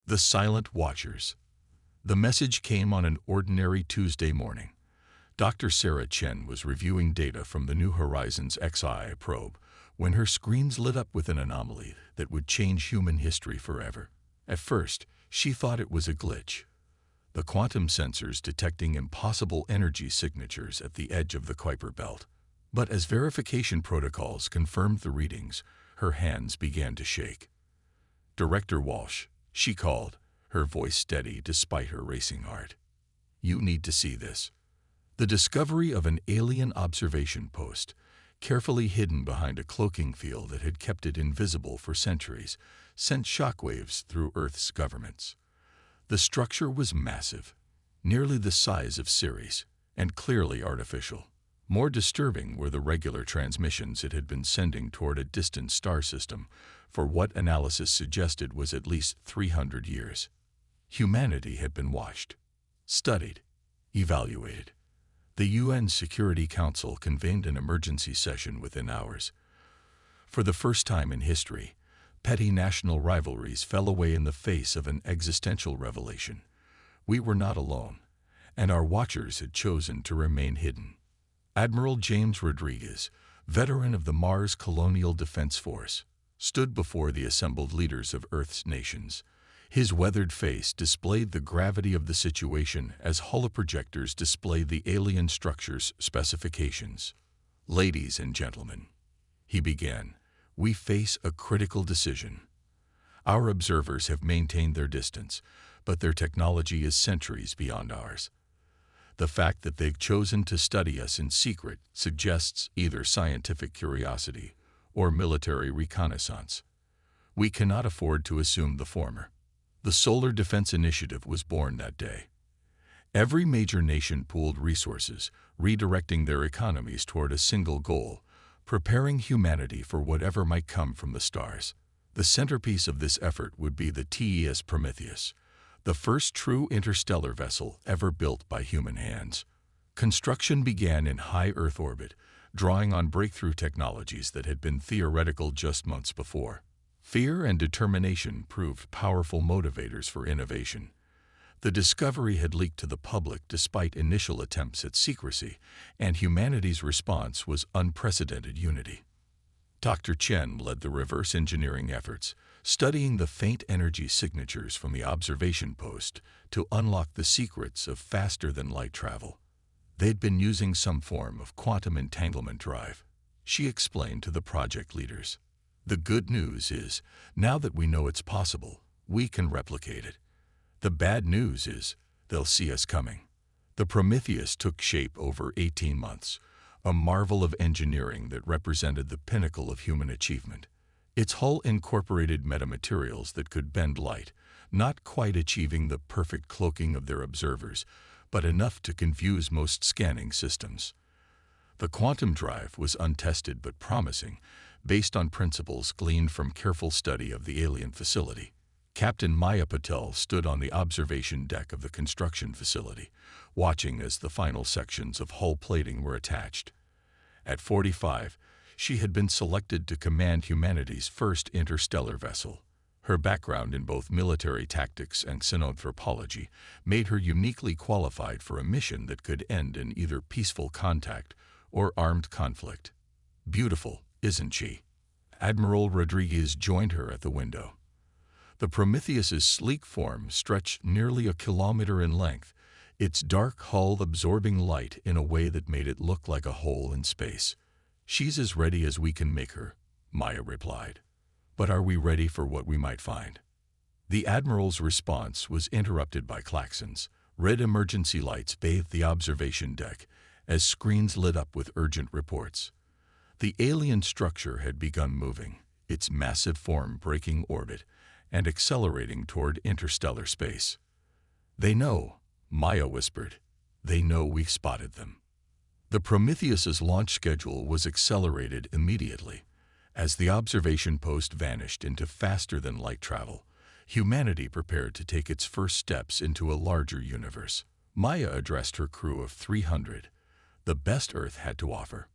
The Silent Watchers. The message came on an ordinary Tuesday morning. Dr. Sarah Chen was reviewing data from the New Horizons XI probe when her screens lit up with an anomaly that would change human history forever. At first, she thought it was a glitch, the quantum sensors detecting impossible energy signatures at the edge of the Kuiper belt. But as verification protocols confirmed the readings, her hands began to shake. "Director Walsh," she called, her voice steady despite her racing heart. "You need to see this." The discovery of an alien observation post, carefully hidden behind a cloaking field that had kept it invisible for centuries, sent shockwaves through Earth's governments. The structure was massive, nearly the size of Ceres, and clearly artificial. More disturbing were the regular transmissions it had been sending toward a distant star system for what analysis suggested was at least 300 years. Humanity had been watched, studied, evaluated. The UN Security Council convened an emergency session within hours. For the first time in history, petty national rivalries fell away in the face of an existential revelation. We were not alone, and our watchers had chosen to remain hidden. Admiral James Rodriguez, veteran of the Mars Colonial Defense Force, stood before the assembled leaders of Earth's nations. His weathered face displayed the gravity of the situation as holoprojectors displayed the alien structure's specifications. "Ladies and gentlemen," he began, "we face a critical decision. Our observers have maintained their distance, but their technology is centuries beyond ours. The fact that they've chosen to study us in secret suggests either scientific curiosity or military reconnaissance. We cannot afford to assume the former." The Solar Defense Initiative was born that day. Every major nation pooled resources, redirecting their economies toward a single goal, preparing humanity for whatever might come from the stars. The centerpiece of this effort would be the TES Prometheus, the first true interstellar vessel ever built by human hands. Construction began in high Earth orbit, drawing on breakthrough technologies that had been theoretical just months before. Fear and determination proved powerful motivators for innovation. The discovery had leaked to the public despite initial attempts at secrecy, and humanity's response was unprecedented unity. Dr. Chen led the reverse engineering efforts, studying the faint energy signatures from the observation post to unlock the secrets of faster-than-light travel. They'd been using some form of quantum entanglement drive, she explained to the project leaders. "The good news is, now that we know it's possible, we can replicate it. The bad news is, they'll see us coming." The Prometheus took shape over 18 months, a marvel of engineering that represented the pinnacle of human achievement. Its hull incorporated metamaterials that could bend light, not quite achieving the perfect cloaking of their observers, but enough to confuse most scanning systems. The quantum drive was untested but promising, based on principles gleaned from careful study of the alien facility. Captain Maya Patel stood on the observation deck of the construction facility, watching as the final sections of hull plating were attached. At 45, she had been selected to command humanity's first interstellar vessel. Her background in both military tactics and xenanthropology made her uniquely qualified for a mission that could end in either peaceful contact or armed conflict. "Beautiful, isn't she?" Admiral Rodriguez joined her at the window. The Prometheus's sleek form stretched nearly a kilometer in length, its dark hull absorbing light in a way that made it look like a hole in space. "She's as ready as we can make her," Maya replied. "But are we ready for what we might find?" The Admiral's response was interrupted by klaxons. Red emergency lights bathed the observation deck as screens lit up with urgent reports. The alien structure had begun moving, its massive form breaking orbit and accelerating toward interstellar space. "They know," Maya whispered. "They know we've spotted them." The Prometheus's launch schedule was accelerated immediately. As the observation post vanished into faster-than-light travel, humanity prepared to take its first steps into a larger universe. Maya addressed her crew of 300, the best Earth had to offer.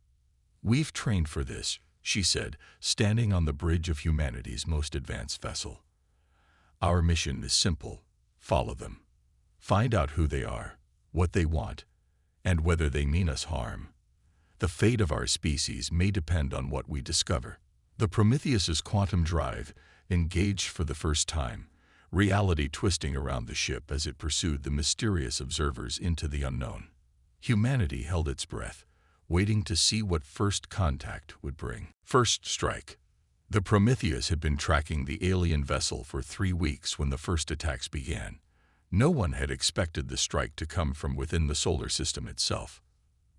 "We've trained for this," she said, standing on the bridge of humanity's most advanced vessel. Our mission is simple. Follow them. Find out who they are, what they want, and whether they mean us harm. The fate of our species may depend on what we discover. The Prometheus's quantum drive engaged for the first time, reality twisting around the ship as it pursued the mysterious observers into the unknown. Humanity held its breath, waiting to see what first contact would bring. First strike. The Prometheus had been tracking the alien vessel for 3 weeks when the first attacks began. No one had expected the strike to come from within the solar system itself.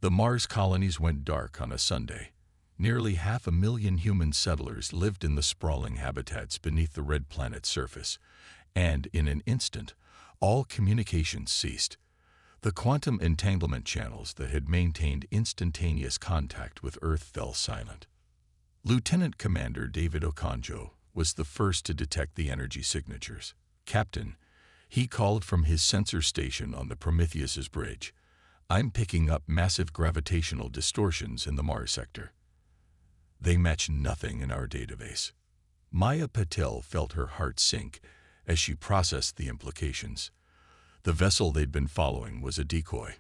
The Mars colonies went dark on a Sunday. Nearly 500,000 human settlers lived in the sprawling habitats beneath the red planet's surface, and in an instant, all communications ceased. The quantum entanglement channels that had maintained instantaneous contact with Earth fell silent. Lieutenant Commander David Okonjo was the first to detect the energy signatures. "Captain," he called from his sensor station on the Prometheus's bridge, "I'm picking up massive gravitational distortions in the Mars sector. They match nothing in our database." Maya Patel felt her heart sink as she processed the implications. The vessel they'd been following was a decoy.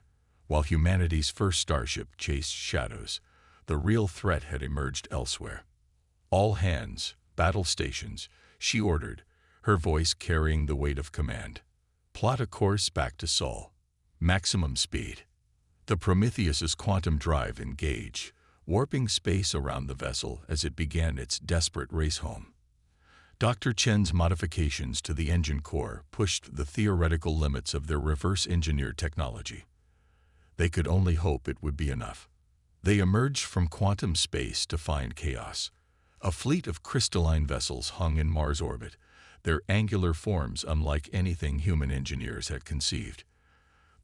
While humanity's first starship chased shadows, the real threat had emerged elsewhere. "All hands, battle stations," she ordered, her voice carrying the weight of command. "Plot a course back to Sol. Maximum speed." The Prometheus's quantum drive engaged, warping space around the vessel as it began its desperate race home. Dr. Chen's modifications to the engine core pushed the theoretical limits of their reverse-engineered technology. They could only hope it would be enough. They emerged from quantum space to find chaos. A fleet of crystalline vessels hung in Mars orbit, their angular forms unlike anything human engineers had conceived.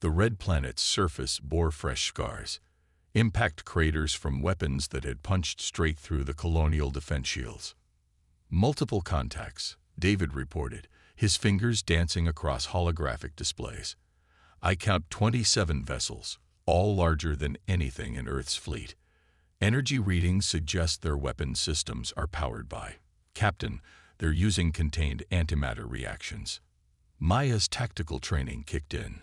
The red planet's surface bore fresh scars, impact craters from weapons that had punched straight through the colonial defense shields. "Multiple contacts," David reported, his fingers dancing across holographic displays. "I count 27 vessels, all larger than anything in Earth's fleet. Energy readings suggest their weapon systems are powered by. Captain, they're using contained antimatter reactions." Maya's tactical training kicked in.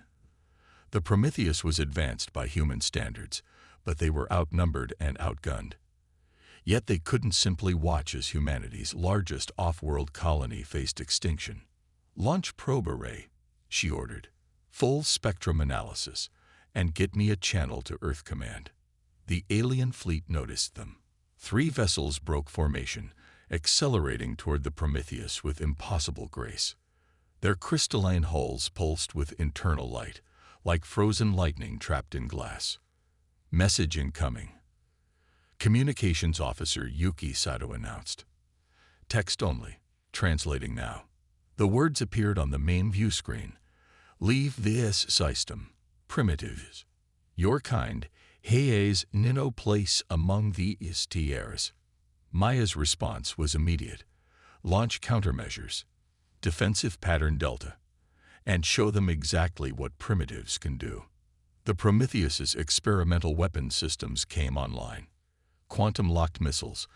The Prometheus was advanced by human standards, but they were outnumbered and outgunned. Yet they couldn't simply watch as humanity's largest off-world colony faced extinction. "Launch probe array," she ordered. "Full spectrum analysis, and get me a channel to Earth Command." The alien fleet noticed them. 3 vessels broke formation, accelerating toward the Prometheus with impossible grace. Their crystalline hulls pulsed with internal light, like frozen lightning trapped in glass. "Message incoming," Communications Officer Yuki Sato announced. "Text only. Translating now." The words appeared on the main view screen. "Leave this system. Primitives. Your kind has no place among these tiers." Maya's response was immediate. "Launch countermeasures. Defensive pattern Delta. And show them exactly what primitives can do." The Prometheus's experimental weapon systems came online. Quantum-locked missiles,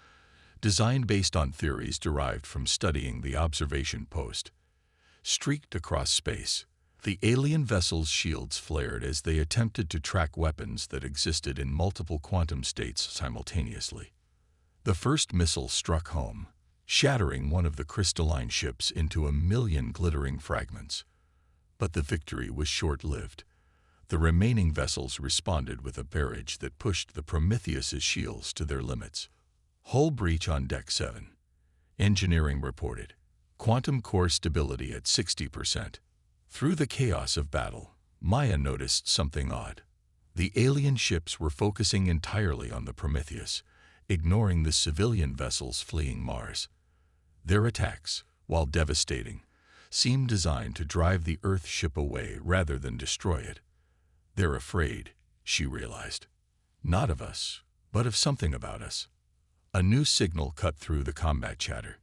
designed based on theories derived from studying the observation post, streaked across space. The alien vessel's shields flared as they attempted to track weapons that existed in multiple quantum states simultaneously. The first missile struck home, shattering one of the crystalline ships into 1,000,000 glittering fragments. But the victory was short-lived. The remaining vessels responded with a barrage that pushed the Prometheus's shields to their limits. "Hull breach on Deck 7. Engineering reported. Quantum core stability at 60%. Through the chaos of battle, Maya noticed something odd. The alien ships were focusing entirely on the Prometheus, ignoring the civilian vessels fleeing Mars. Their attacks, while devastating, seemed designed to drive the Earth ship away rather than destroy it. "They're afraid," she realized. "Not of us, but of something about us." A new signal cut through the combat chatter.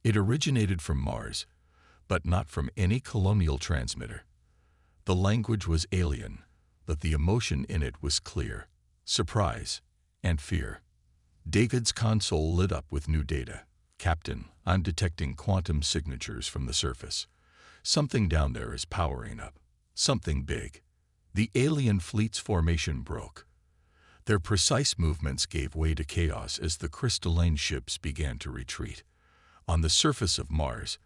It originated from Mars, but not from any colonial transmitter. The language was alien, but the emotion in it was clear: surprise and fear. David's console lit up with new data. "Captain, I'm detecting quantum signatures from the surface. Something down there is powering up. Something big. The alien fleet's formation broke. Their precise movements gave way to chaos as the crystalline ships began to retreat. On the surface of Mars,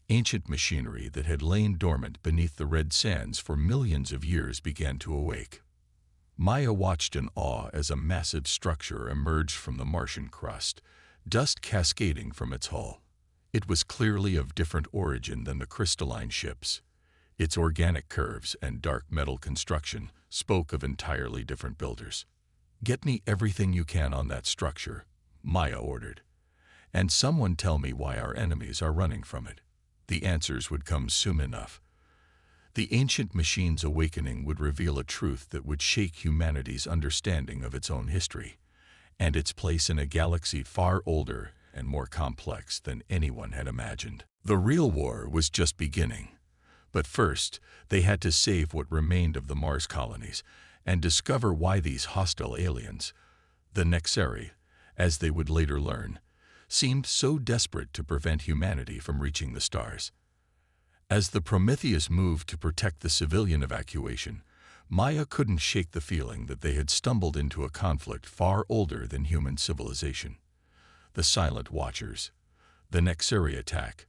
ancient machinery that had lain dormant beneath the red sands for millions of years began to awake. Maya watched in awe as a massive structure emerged from the Martian crust, dust cascading from its hull. It was clearly of different origin than the crystalline ships. Its organic curves and dark metal construction spoke of entirely different builders. "Get me everything you can on that structure," Maya ordered. "And someone tell me why our enemies are running from it." The answers would come soon enough. The ancient machine's awakening would reveal a truth that would shake humanity's understanding of its own history and its place in a galaxy far older and more complex than anyone had imagined. The real war was just beginning. But first, they had to save what remained of the Mars colonies and discover why these hostile aliens, the Nexeri, as they would later learn, seemed so desperate to prevent humanity from reaching the stars. As the Prometheus moved to protect the civilian evacuation, Maya couldn't shake the feeling that they had stumbled into a conflict far older than human civilization. The Silent Watchers, the Nexeri attack,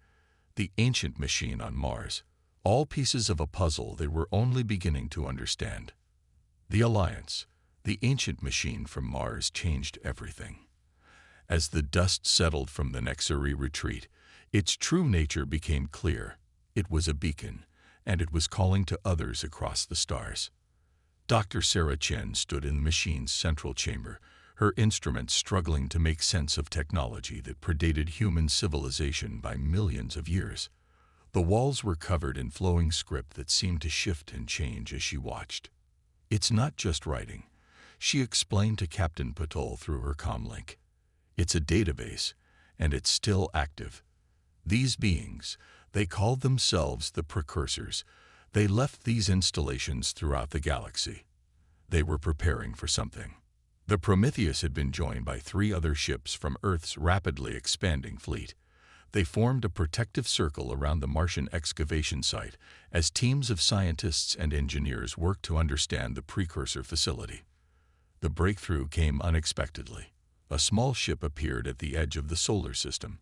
the ancient machine on Mars, all pieces of a puzzle they were only beginning to understand. The Alliance, the ancient machine from Mars, changed everything. As the dust settled from the Nexeri retreat, its true nature became clear. It was a beacon, and it was calling to others across the stars. Dr. Sarah Chen stood in the machine's central chamber, her instruments struggling to make sense of technology that predated human civilization by millions of years. The walls were covered in flowing script that seemed to shift and change as she watched. "It's not just writing," she explained to Captain Patol through her comlink. "It's a database, and it's still active. These beings, they called themselves the Precursors. They left these installations throughout the galaxy. They were preparing for something." The Prometheus had been joined by 3 other ships from Earth's rapidly expanding fleet. They formed a protective circle around the Martian excavation site as teams of scientists and engineers worked to understand the precursor facility. The breakthrough came unexpectedly. A small ship appeared at the edge of the solar system,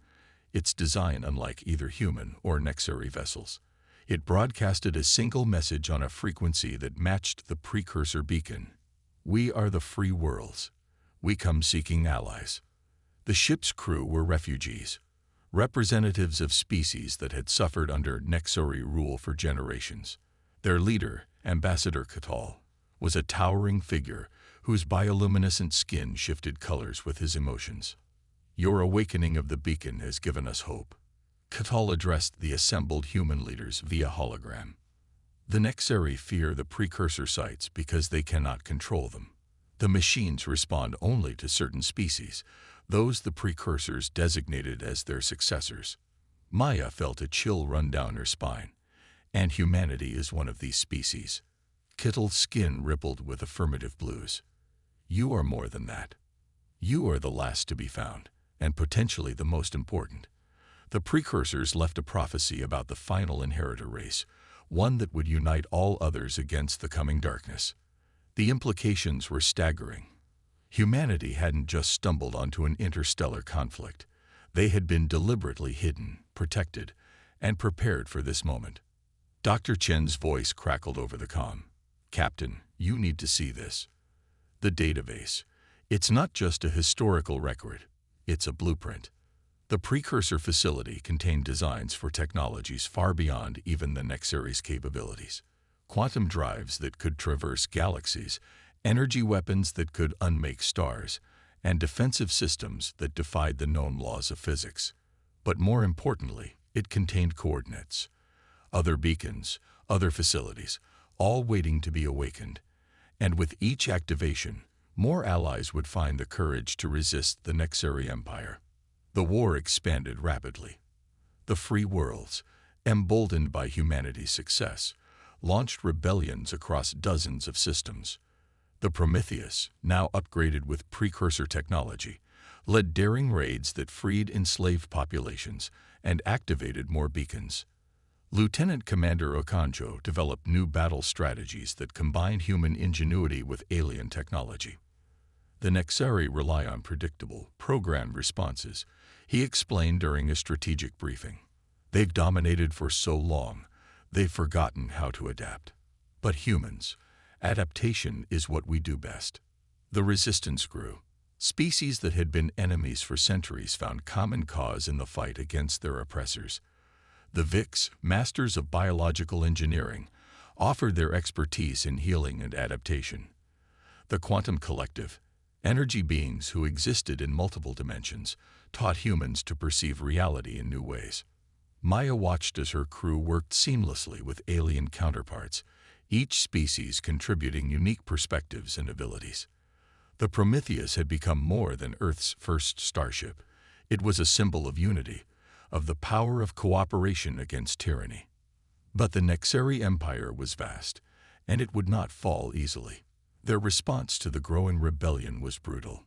its design unlike either human or Nexeri vessels. It broadcasted a single message on a frequency that matched the precursor beacon. "We are the free worlds. We come seeking allies." The ship's crew were refugees, representatives of species that had suffered under Nexeri rule for generations. Their leader, Ambassador Catal, was a towering figure whose bioluminescent skin shifted colors with his emotions. "Your awakening of the beacon has given us hope." Catal addressed the assembled human leaders via hologram. "The Nexeri fear the precursor sites because they cannot control them. The machines respond only to certain species, those the precursors designated as their successors." Maya felt a chill run down her spine. "And humanity is one of these species." Kittel's skin rippled with affirmative blues. "You are more than that. You are the last to be found, and potentially the most important." The precursors left a prophecy about the final inheritor race, one that would unite all others against the coming darkness. The implications were staggering. Humanity hadn't just stumbled onto an interstellar conflict. They had been deliberately hidden, protected, and prepared for this moment. Dr. Chen's voice crackled over the comm. "Captain, you need to see this. The database. It's not just a historical record. It's a blueprint." The precursor facility contained designs for technologies far beyond even the Nexeri's capabilities. Quantum drives that could traverse galaxies, energy weapons that could unmake stars, and defensive systems that defied the known laws of physics. But more importantly, it contained coordinates. Other beacons, other facilities, all waiting to be awakened. And with each activation, more allies would find the courage to resist the Nexeri Empire. The war expanded rapidly. The free worlds, emboldened by humanity's success, launched rebellions across dozens of systems. The Prometheus, now upgraded with precursor technology, led daring raids that freed enslaved populations and activated more beacons. Lieutenant Commander Okonjo developed new battle strategies that combined human ingenuity with alien technology. The Nexari rely on predictable, programmed responses, he explained during a strategic briefing. They've dominated for so long, they've forgotten how to adapt. But humans, adaptation is what we do best. The resistance grew. Species that had been enemies for centuries found common cause in the fight against their oppressors. The Vix, masters of biological engineering, offered their expertise in healing and adaptation. The Quantum Collective, energy beings who existed in multiple dimensions, taught humans to perceive reality in new ways. Maya watched as her crew worked seamlessly with alien counterparts, each species contributing unique perspectives and abilities. The Prometheus had become more than Earth's first starship. It was a symbol of unity, of the power of cooperation against tyranny. But the Nexari Empire was vast, and it would not fall easily. Their response to the growing rebellion was brutal.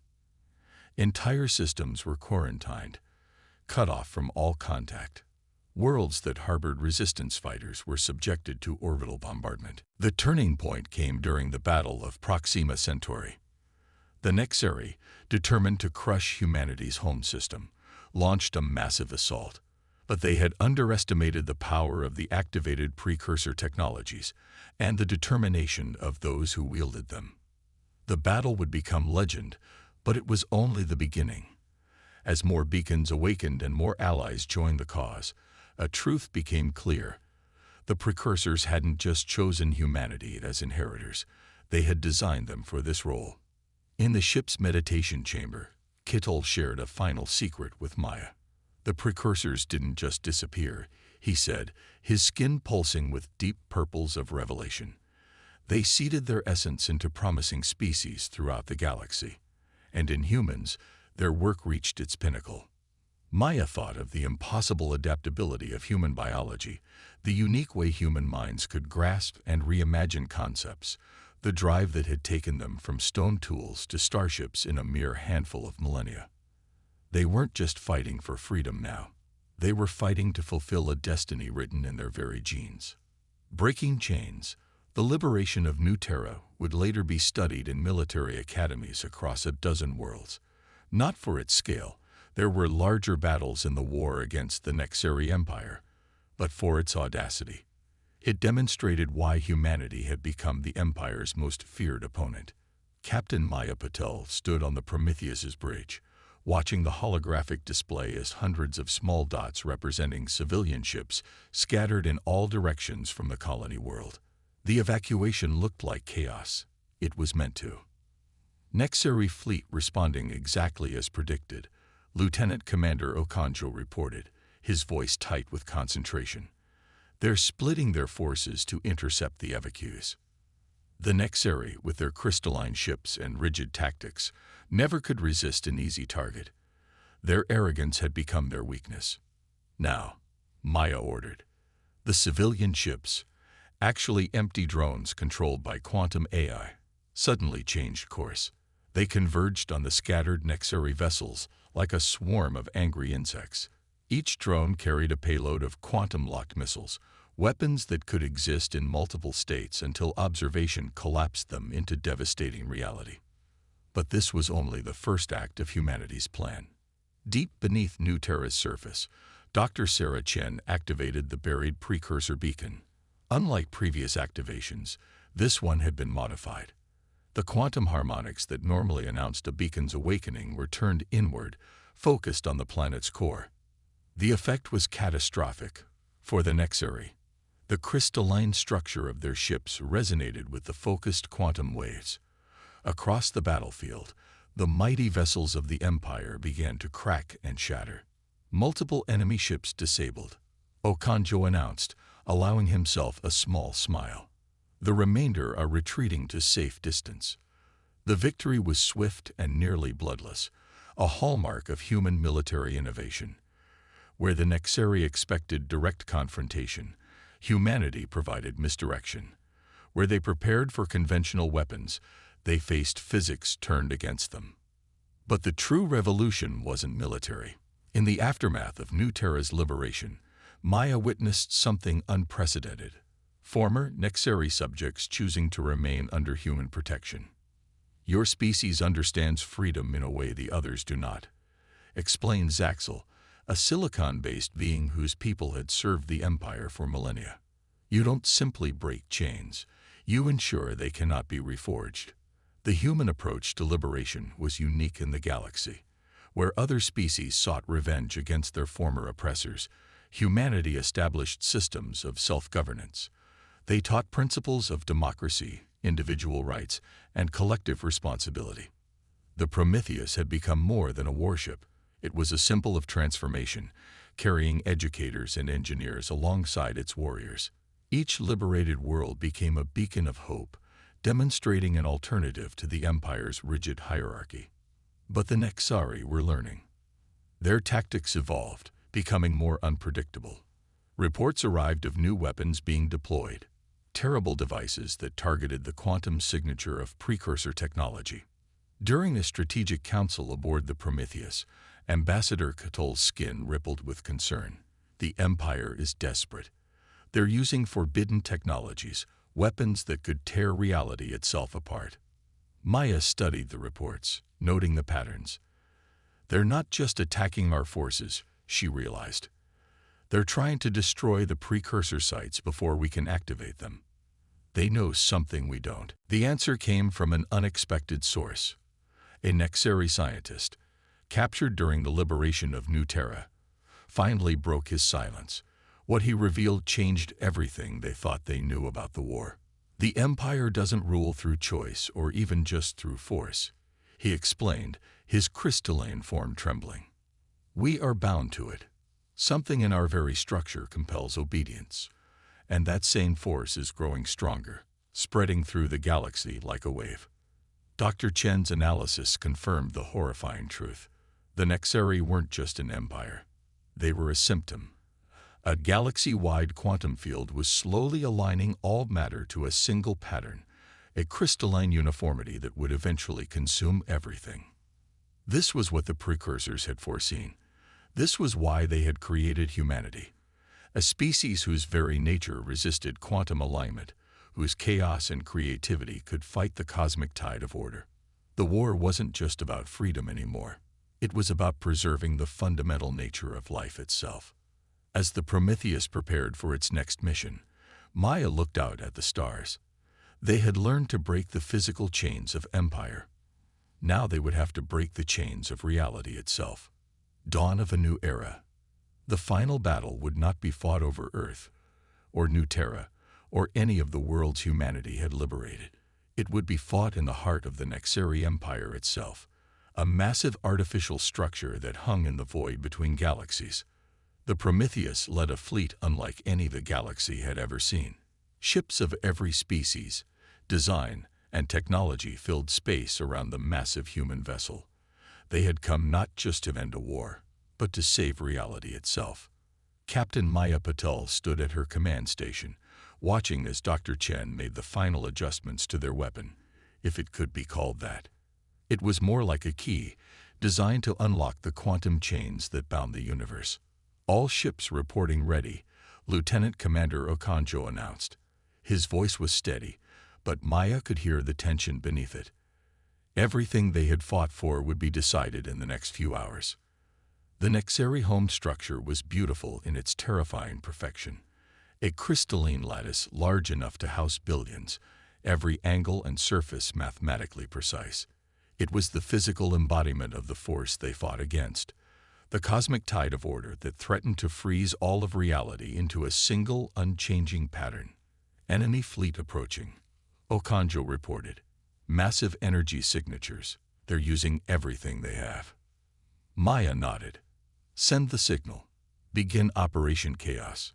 Entire systems were quarantined, cut off from all contact. Worlds that harbored resistance fighters were subjected to orbital bombardment. The turning point came during the Battle of Proxima Centauri. The Nexari, determined to crush humanity's home system, launched a massive assault. But they had underestimated the power of the activated precursor technologies and the determination of those who wielded them. The battle would become legend, but it was only the beginning. As more beacons awakened and more allies joined the cause, a truth became clear. The precursors hadn't just chosen humanity as inheritors, they had designed them for this role. In the ship's meditation chamber, Kittel shared a final secret with Maya. The precursors didn't just disappear, he said, his skin pulsing with deep purples of revelation. They seeded their essence into promising species throughout the galaxy. And in humans, their work reached its pinnacle. Maya thought of the impossible adaptability of human biology, the unique way human minds could grasp and reimagine concepts, the drive that had taken them from stone tools to starships in a mere handful of millennia. They weren't just fighting for freedom now. They were fighting to fulfill a destiny written in their very genes. Breaking chains, the liberation of New Terra would later be studied in military academies across a dozen worlds. Not for its scale, there were larger battles in the war against the Nexari Empire, but for its audacity. It demonstrated why humanity had become the Empire's most feared opponent. Captain Maya Patel stood on the Prometheus's bridge, watching the holographic display as hundreds of small dots representing civilian ships scattered in all directions from the colony world. The evacuation looked like chaos. It was meant to. Nexari fleet responding exactly as predicted, Lieutenant Commander Okonjo reported, his voice tight with concentration. They're splitting their forces to intercept the evacuees. The Nexari, with their crystalline ships and rigid tactics, never could resist an easy target. Their arrogance had become their weakness. Now, Maya ordered. The civilian ships, actually empty drones controlled by quantum AI, suddenly changed course. They converged on the scattered Nexari vessels like a swarm of angry insects. Each drone carried a payload of quantum-locked missiles, weapons that could exist in multiple states until observation collapsed them into devastating reality. But this was only the first act of humanity's plan. Deep beneath New Terra's surface, Dr. Sarah Chen activated the buried precursor beacon. Unlike previous activations, this one had been modified. The quantum harmonics that normally announced a beacon's awakening were turned inward, focused on the planet's core. The effect was catastrophic. For the Nexari, the crystalline structure of their ships resonated with the focused quantum waves. Across the battlefield, the mighty vessels of the Empire began to crack and shatter. Multiple enemy ships disabled, Okonjo announced, allowing himself a small smile. The remainder are retreating to safe distance. The victory was swift and nearly bloodless, a hallmark of human military innovation. Where the Nexari expected direct confrontation, humanity provided misdirection. Where they prepared for conventional weapons, they faced physics turned against them. But the true revolution wasn't military. In the aftermath of New Terra's liberation, Maya witnessed something unprecedented. Former Nexeri subjects choosing to remain under human protection. Your species understands freedom in a way the others do not, explained Zaxel, a silicon-based being whose people had served the Empire for millennia. You don't simply break chains, you ensure they cannot be reforged. The human approach to liberation was unique in the galaxy. Where other species sought revenge against their former oppressors, humanity established systems of self-governance. They taught principles of democracy, individual rights, and collective responsibility. The Prometheus had become more than a warship. It was a symbol of transformation, carrying educators and engineers alongside its warriors. Each liberated world became a beacon of hope, demonstrating an alternative to the Empire's rigid hierarchy. But the Nexari were learning. Their tactics evolved, becoming more unpredictable. Reports arrived of new weapons being deployed, terrible devices that targeted the quantum signature of precursor technology. During a strategic council aboard the Prometheus, Ambassador Katol's skin rippled with concern. The Empire is desperate. They're using forbidden technologies, weapons that could tear reality itself apart. Maya studied the reports, noting the patterns. They're not just attacking our forces, she realized. They're trying to destroy the precursor sites before we can activate them. They know something we don't. The answer came from an unexpected source. A Nexeri scientist, captured during the liberation of New Terra, finally broke his silence. What he revealed changed everything they thought they knew about the war. The Empire doesn't rule through choice or even just through force, he explained, his crystalline form trembling. We are bound to it. Something in our very structure compels obedience, and that same force is growing stronger, spreading through the galaxy like a wave. Dr. Chen's analysis confirmed the horrifying truth. The Nexeri weren't just an empire. They were a symptom. A galaxy-wide quantum field was slowly aligning all matter to a single pattern, a crystalline uniformity that would eventually consume everything. This was what the precursors had foreseen. This was why they had created humanity, a species whose very nature resisted quantum alignment, whose chaos and creativity could fight the cosmic tide of order. The war wasn't just about freedom anymore. It was about preserving the fundamental nature of life itself. As the Prometheus prepared for its next mission, Maya looked out at the stars. They had learned to break the physical chains of empire. Now they would have to break the chains of reality itself. Dawn of a new era. The final battle would not be fought over Earth, or New Terra, or any of the worlds humanity had liberated. It would be fought in the heart of the Nexeri Empire itself, a massive artificial structure that hung in the void between galaxies. The Prometheus led a fleet unlike any the galaxy had ever seen. Ships of every species, design, and technology filled space around the massive human vessel. They had come not just to end a war, but to save reality itself. Captain Maya Patel stood at her command station, watching as Dr. Chen made the final adjustments to their weapon, if it could be called that. It was more like a key, designed to unlock the quantum chains that bound the universe. All ships reporting ready, Lieutenant Commander Okonjo announced. His voice was steady, but Maya could hear the tension beneath it. Everything they had fought for would be decided in the next few hours. The Nexeri home structure was beautiful in its terrifying perfection. A crystalline lattice large enough to house billions, every angle and surface mathematically precise. It was the physical embodiment of the force they fought against, the cosmic tide of order that threatened to freeze all of reality into a single, unchanging pattern. Enemy fleet approaching, Okonjo reported. Massive energy signatures. They're using everything they have. Maya nodded. Send the signal. Begin Operation Chaos.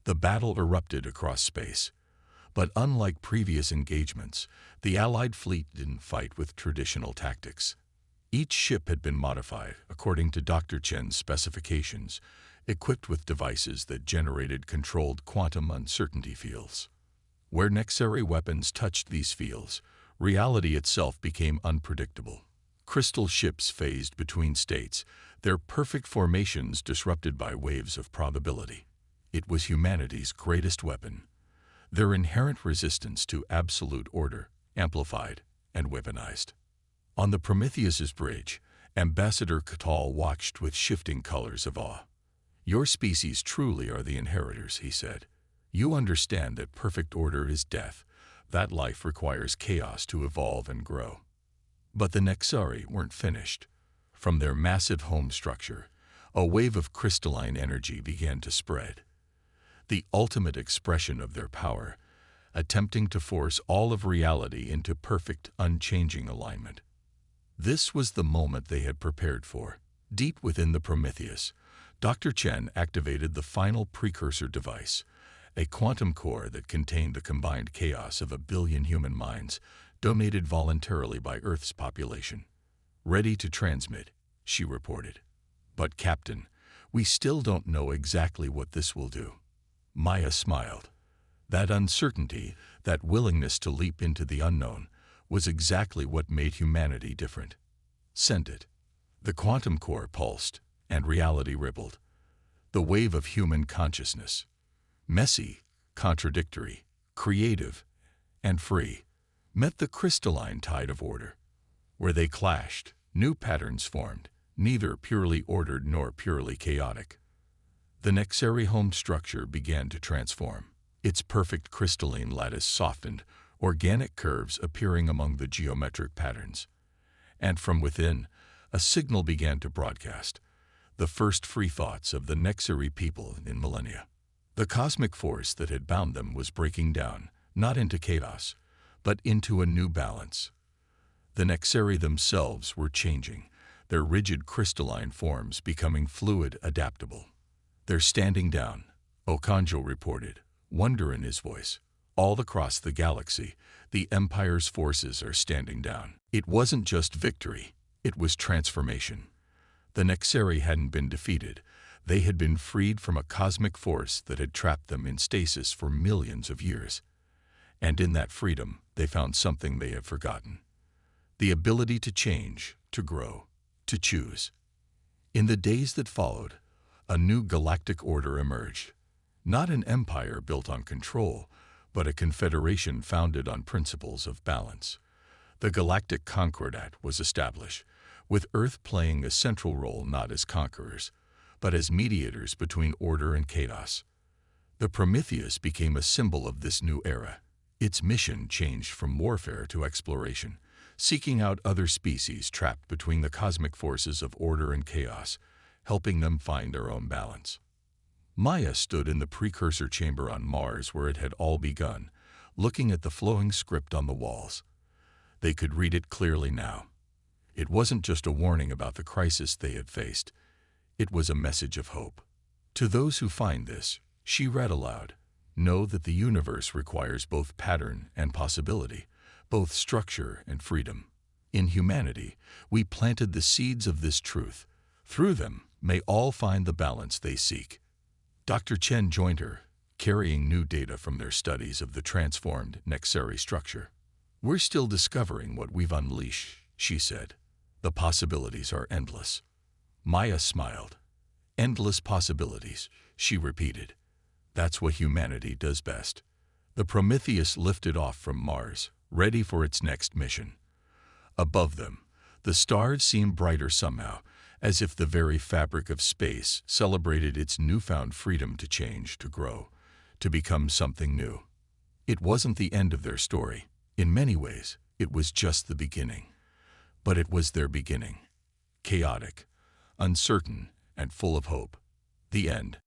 The battle erupted across space. But unlike previous engagements, the Allied fleet didn't fight with traditional tactics. Each ship had been modified according to Dr. Chen's specifications, equipped with devices that generated controlled quantum uncertainty fields. Where Nexeri weapons touched these fields, reality itself became unpredictable. Crystal ships phased between states, their perfect formations disrupted by waves of probability. It was humanity's greatest weapon, their inherent resistance to absolute order, amplified and weaponized. On the Prometheus's bridge, Ambassador Catal watched with shifting colors of awe. "Your species truly are the inheritors," he said. "You understand that perfect order is death, that life requires chaos to evolve and grow." But the Nexari weren't finished. From their massive home structure, a wave of crystalline energy began to spread. The ultimate expression of their power, attempting to force all of reality into perfect, unchanging alignment. This was the moment they had prepared for. Deep within the Prometheus, Dr. Chen activated the final precursor device, a quantum core that contained the combined chaos of 1 billion human minds, donated voluntarily by Earth's population. "Ready to transmit," she reported. "But Captain, we still don't know exactly what this will do." Maya smiled. That uncertainty, that willingness to leap into the unknown, was exactly what made humanity different. "Send it." The quantum core pulsed, and reality rippled. The wave of human consciousness. Messy, contradictory, creative, and free, met the crystalline tide of order. Where they clashed, new patterns formed, neither purely ordered nor purely chaotic. The Nexari home structure began to transform. Its perfect crystalline lattice softened, organic curves appearing among the geometric patterns. And from within, a signal began to broadcast, the first free thoughts of the Nexari people in millennia. The cosmic force that had bound them was breaking down, not into chaos, but into a new balance. The Nexari themselves were changing, their rigid crystalline forms becoming fluid, adaptable. "They're standing down," Okonjo reported, wonder in his voice. "All across the galaxy, the Empire's forces are standing down." It wasn't just victory, it was transformation. The Nexari hadn't been defeated. They had been freed from a cosmic force that had trapped them in stasis for millions of years. And in that freedom, they found something they had forgotten. The ability to change, to grow, to choose. In the days that followed, a new galactic order emerged. Not an empire built on control, but a confederation founded on principles of balance. The Galactic Concordat was established, with Earth playing a central role not as conquerors, but as mediators between order and chaos. The Prometheus became a symbol of this new era. Its mission changed from warfare to exploration, seeking out other species trapped between the cosmic forces of order and chaos, helping them find their own balance. Maya stood in the precursor chamber on Mars where it had all begun, looking at the flowing script on the walls. They could read it clearly now. It wasn't just a warning about the crisis they had faced. It was a message of hope. "To those who find this," she read aloud, "know that the universe requires both pattern and possibility, both structure and freedom. In humanity, we planted the seeds of this truth. Through them, may all find the balance they seek." Dr. Chen joined her, carrying new data from their studies of the transformed Nexari structure. "We're still discovering what we've unleashed," she said. "The possibilities are endless." Maya smiled. "Endless possibilities," she repeated. "That's what humanity does best." The Prometheus lifted off from Mars, ready for its next mission. Above them, the stars seemed brighter somehow, as if the very fabric of space celebrated its newfound freedom to change, to grow, to become something new. It wasn't the end of their story. In many ways, it was just the beginning. But it was their beginning. Chaotic, uncertain, and full of hope. The end.